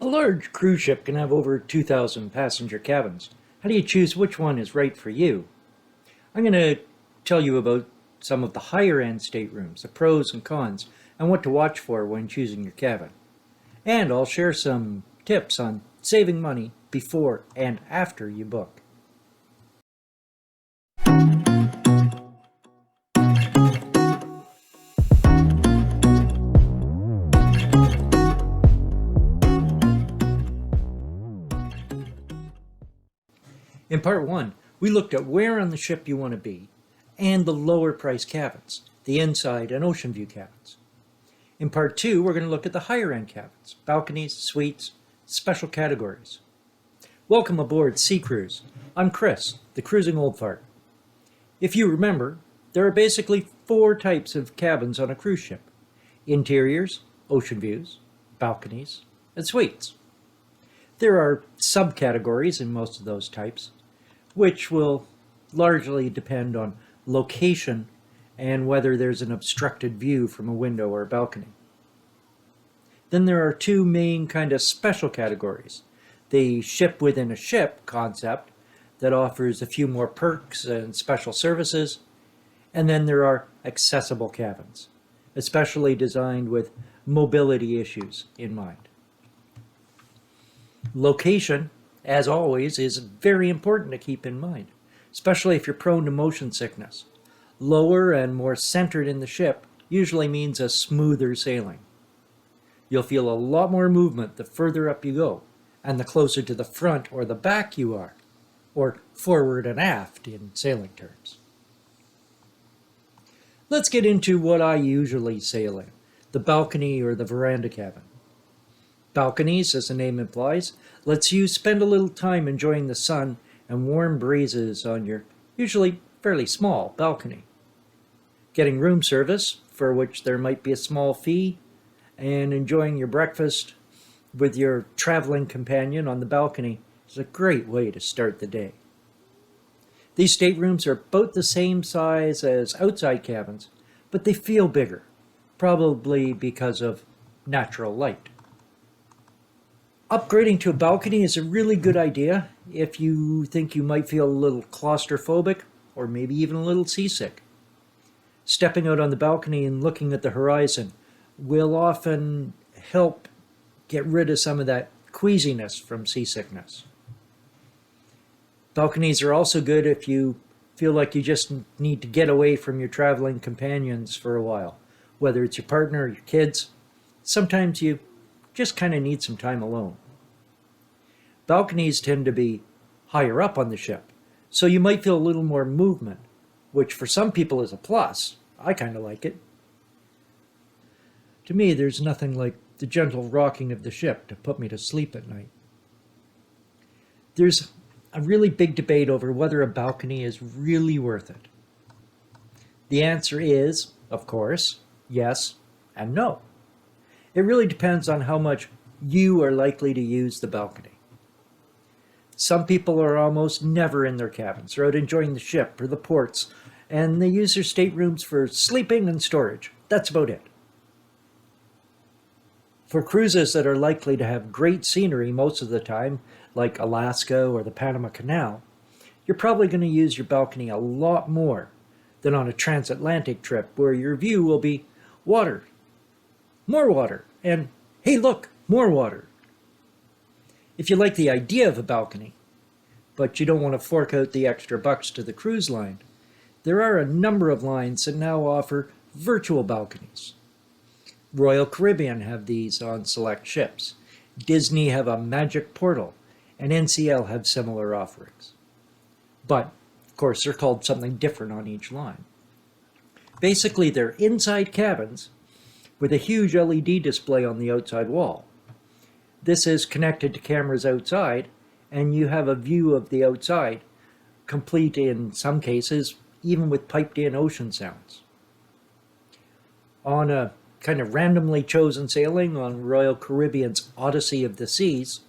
A large cruise ship can have over 2,000 passenger cabins. How do you choose which one is right for you? I'm going to tell you about some of the higher end staterooms, the pros and cons, and what to watch for when choosing your cabin. And I'll share some tips on saving money before and after you book. In part one, we looked at where on the ship you want to be and the lower price cabins, the inside and ocean view cabins. In part two, we're going to look at the higher end cabins, balconies, suites, special categories. Welcome aboard Sea Cruise. I'm Chris, the cruising old fart. If you remember, there are basically 4 types of cabins on a cruise ship: interiors, ocean views, balconies, and suites. There are subcategories in most of those types, which will largely depend on location and whether there's an obstructed view from a window or a balcony. Then there are 2 main kind of special categories: the ship within a ship concept that offers a few more perks and special services, and then there are accessible cabins, especially designed with mobility issues in mind. Location, as always, is very important to keep in mind, especially if you're prone to motion sickness. Lower and more centered in the ship usually means a smoother sailing. You'll feel a lot more movement the further up you go, and the closer to the front or the back you are, or forward and aft in sailing terms. Let's get into what I usually sail in, the balcony or the veranda cabin. Balconies, as the name implies, lets you spend a little time enjoying the sun and warm breezes on your usually fairly small balcony. Getting room service, for which there might be a small fee, and enjoying your breakfast with your traveling companion on the balcony is a great way to start the day. These staterooms are about the same size as outside cabins, but they feel bigger, probably because of natural light. Upgrading to a balcony is a really good idea if you think you might feel a little claustrophobic or maybe even a little seasick. Stepping out on the balcony and looking at the horizon will often help get rid of some of that queasiness from seasickness. Balconies are also good if you feel like you just need to get away from your traveling companions for a while, whether it's your partner or your kids. Sometimes you just kind of need some time alone. Balconies tend to be higher up on the ship, so you might feel a little more movement, which for some people is a plus. I kind of like it. To me, there's nothing like the gentle rocking of the ship to put me to sleep at night. There's a really big debate over whether a balcony is really worth it. The answer is, of course, yes and no. It really depends on how much you are likely to use the balcony. Some people are almost never in their cabins. They're out enjoying the ship or the ports, and they use their staterooms for sleeping and storage. That's about it. For cruises that are likely to have great scenery most of the time, like Alaska or the Panama Canal, you're probably going to use your balcony a lot more than on a transatlantic trip where your view will be water, more water, and hey look, more water. If you like the idea of a balcony, but you don't want to fork out the extra bucks to the cruise line, there are a number of lines that now offer virtual balconies. Royal Caribbean have these on select ships. Disney have a Magic Portal, and NCL have similar offerings. But, of course, they're called something different on each line. Basically, they're inside cabins with a huge LED display on the outside wall. This is connected to cameras outside, and you have a view of the outside, complete in some cases, even with piped-in ocean sounds. On a kind of randomly chosen sailing on Royal Caribbean's Odyssey of the Seas,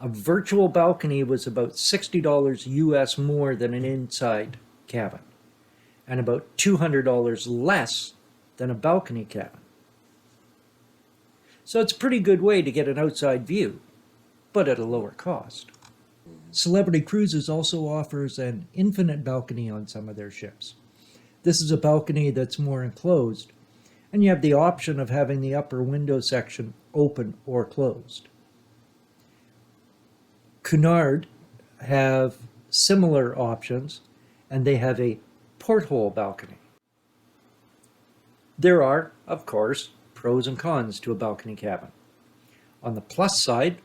a virtual balcony was about $60 US more than an inside cabin, and about $200 less than a balcony cabin. So it's a pretty good way to get an outside view, but at a lower cost. Celebrity Cruises also offers an infinite balcony on some of their ships. This is a balcony that's more enclosed, and you have the option of having the upper window section open or closed. Cunard have similar options, and they have a porthole balcony. There are, of course, pros and cons to a balcony cabin. On the plus side,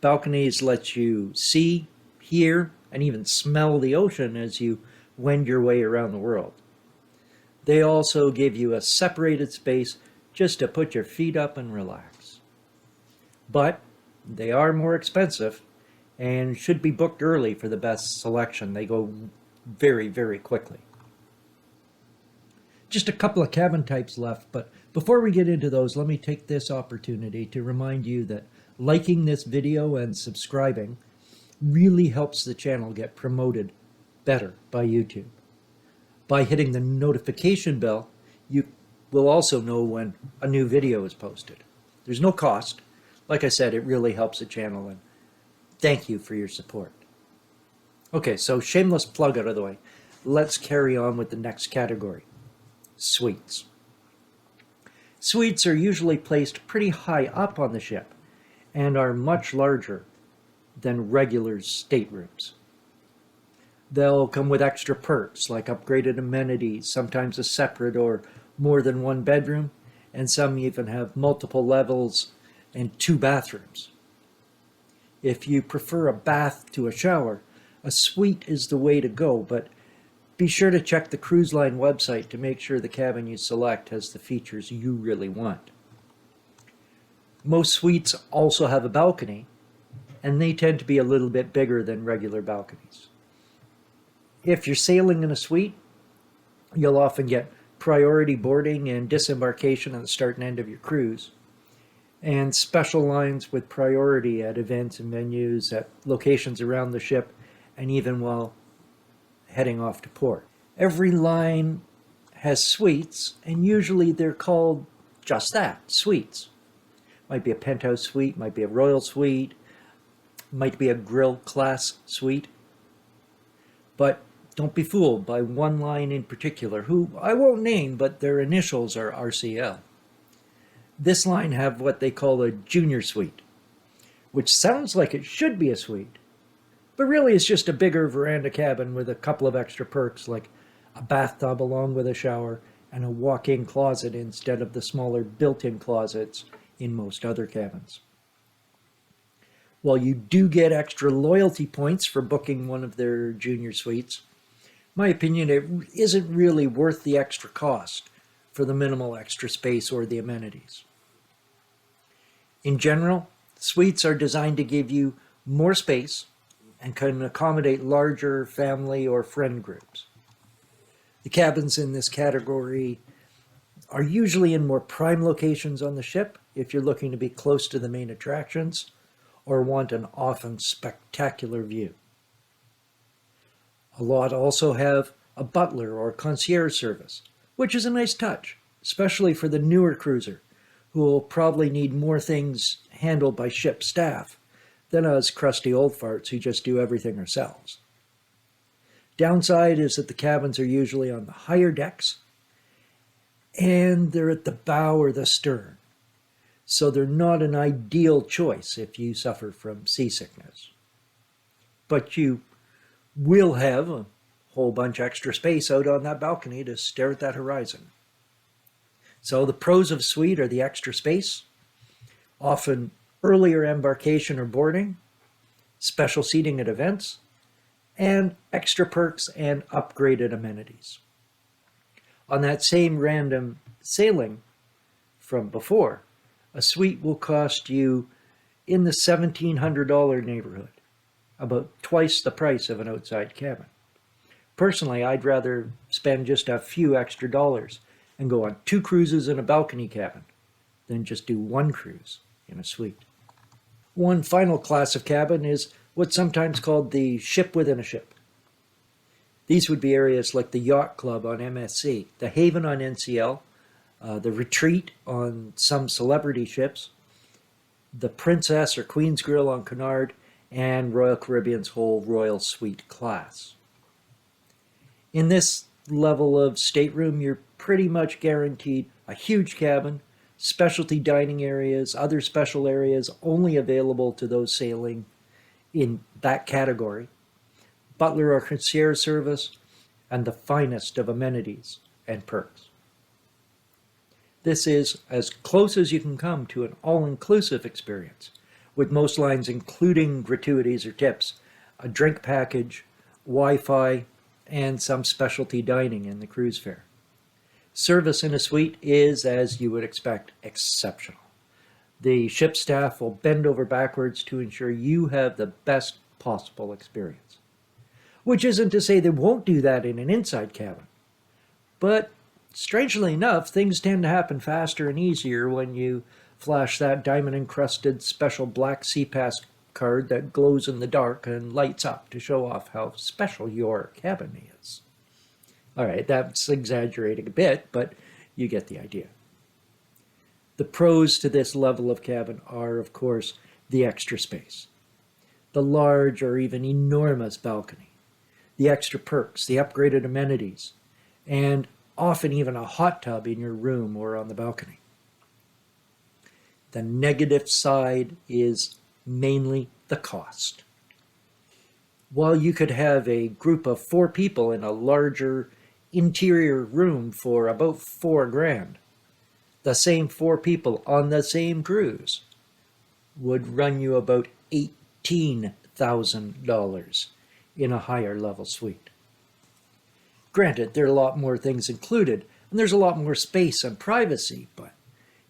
balconies let you see, hear, and even smell the ocean as you wend your way around the world. They also give you a separated space just to put your feet up and relax. But they are more expensive and should be booked early for the best selection. They go very, very quickly. Just a couple of cabin types left, but before we get into those, let me take this opportunity to remind you that liking this video and subscribing really helps the channel get promoted better by YouTube. By hitting the notification bell, you will also know when a new video is posted. There's no cost. Like I said, it really helps the channel, and thank you for your support. Okay, so shameless plug out of the way. Let's carry on with the next category, suites. Suites are usually placed pretty high up on the ship and are much larger than regular staterooms. They'll come with extra perks like upgraded amenities, sometimes a separate or more than one bedroom, and some even have multiple levels and 2 bathrooms. If you prefer a bath to a shower, a suite is the way to go, but be sure to check the cruise line website to make sure the cabin you select has the features you really want. Most suites also have a balcony, and they tend to be a little bit bigger than regular balconies. If you're sailing in a suite, you'll often get priority boarding and disembarkation at the start and end of your cruise, and special lines with priority at events and venues at locations around the ship, and even while heading off to port. Every line has suites, and usually they're called just that, suites. Might be a penthouse suite, might be a royal suite, might be a grill class suite. But don't be fooled by one line in particular, who I won't name, but their initials are RCL. This line have what they call a junior suite, which sounds like it should be a suite, but really it's just a bigger veranda cabin with a couple of extra perks like a bathtub along with a shower and a walk-in closet instead of the smaller built-in closets in most other cabins. While you do get extra loyalty points for booking one of their junior suites, in my opinion, it isn't really worth the extra cost for the minimal extra space or the amenities. In general, suites are designed to give you more space and can accommodate larger family or friend groups. The cabins in this category are usually in more prime locations on the ship if you're looking to be close to the main attractions or want an often spectacular view. A lot also have a butler or concierge service, which is a nice touch, especially for the newer cruiser, who will probably need more things handled by ship staff than us crusty old farts who just do everything ourselves. Downside is that the cabins are usually on the higher decks, and they're at the bow or the stern, so they're not an ideal choice if you suffer from seasickness. But you will have a whole bunch extra space out on that balcony to stare at that horizon. So the pros of suite are the extra space, often earlier embarkation or boarding, special seating at events, and extra perks and upgraded amenities. On that same random sailing from before, a suite will cost you in the $1,700 neighborhood, about twice the price of an outside cabin. Personally, I'd rather spend just a few extra dollars and go on 2 cruises in a balcony cabin than just do 1 cruise in a suite. One final class of cabin is what's sometimes called the ship within a ship. These would be areas like the Yacht Club on MSC, the Haven on NCL, the Retreat on some celebrity ships, the Princess or Queen's Grill on Cunard, and Royal Caribbean's whole Royal Suite class. In this level of stateroom, you're pretty much guaranteed a huge cabin, specialty dining areas, other special areas only available to those sailing in that category, butler or concierge service, and the finest of amenities and perks. This is as close as you can come to an all-inclusive experience, with most lines including gratuities or tips, a drink package, Wi-Fi, and some specialty dining in the cruise fare. Service in a suite is, as you would expect, exceptional. The ship staff will bend over backwards to ensure you have the best possible experience. Which isn't to say they won't do that in an inside cabin. But strangely enough, things tend to happen faster and easier when you flash that diamond-encrusted special black SeaPass card that glows in the dark and lights up to show off how special your cabin is. All right, that's exaggerating a bit, but you get the idea. The pros to this level of cabin are, of course, the extra space, the large or even enormous balcony, the extra perks, the upgraded amenities, and often even a hot tub in your room or on the balcony. The negative side is mainly the cost. While you could have a group of 4 people in a larger interior room for about $4,000, the same 4 people on the same cruise would run you about $18,000 in a higher level suite. Granted, there are a lot more things included, and there's a lot more space and privacy, but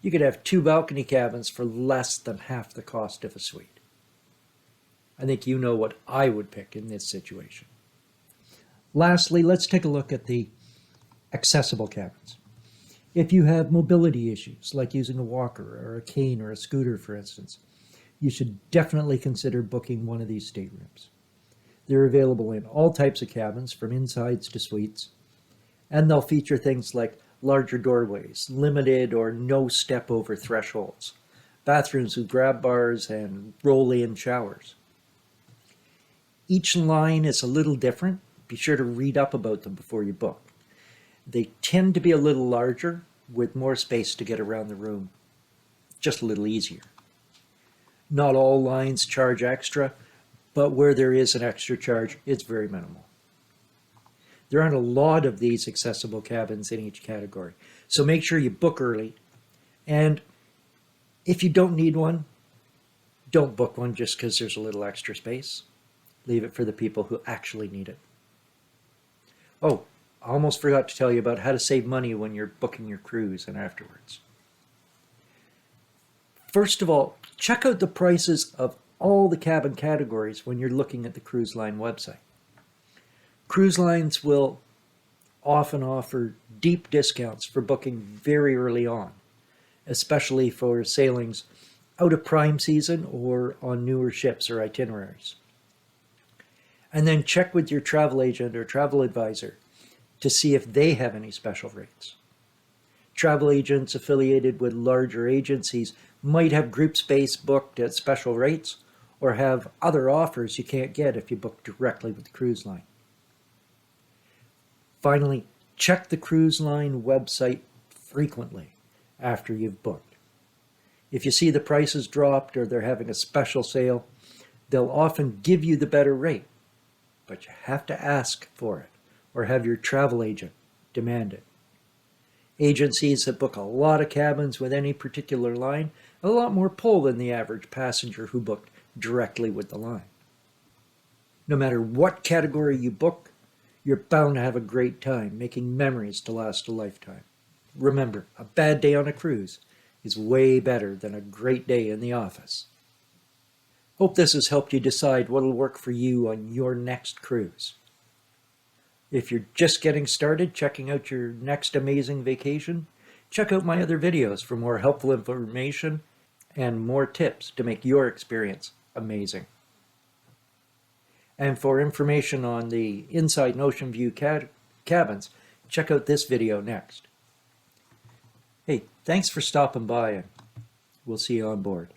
you could have 2 balcony cabins for less than half the cost of a suite. I think you know what I would pick in this situation. Lastly, let's take a look at the accessible cabins. If you have mobility issues, like using a walker or a cane or a scooter, for instance, you should definitely consider booking one of these staterooms. They're available in all types of cabins, from insides to suites, and they'll feature things like larger doorways, limited or no step-over thresholds, bathrooms with grab bars, and roll-in showers. Each line is a little different. Be sure to read up about them before you book. They tend to be a little larger, with more space to get around the room. Just a little easier. Not all lines charge extra, but where there is an extra charge, it's very minimal. There aren't a lot of these accessible cabins in each category, so make sure you book early. And if you don't need one, don't book one just because there's a little extra space. Leave it for the people who actually need it. Oh, I almost forgot to tell you about how to save money when you're booking your cruise and afterwards. First of all, check out the prices of all the cabin categories when you're looking at the cruise line website. Cruise lines will often offer deep discounts for booking very early on, especially for sailings out of prime season or on newer ships or itineraries. And then check with your travel agent or travel advisor to see if they have any special rates. Travel agents affiliated with larger agencies might have group space booked at special rates or have other offers you can't get if you book directly with the cruise line. Finally, check the cruise line website frequently after you've booked. If you see the prices dropped or they're having a special sale, they'll often give you the better rate, but you have to ask for it or have your travel agent demand it. Agencies that book a lot of cabins with any particular line have a lot more pull than the average passenger who booked directly with the line. No matter what category you book, you're bound to have a great time, making memories to last a lifetime. Remember, a bad day on a cruise is way better than a great day in the office. Hope this has helped you decide what'll work for you on your next cruise. If you're just getting started checking out your next amazing vacation, check out my other videos for more helpful information and more tips to make your experience amazing. And for information on the Inside and Ocean View cabins, check out this video next. Hey, thanks for stopping by, and we'll see you on board.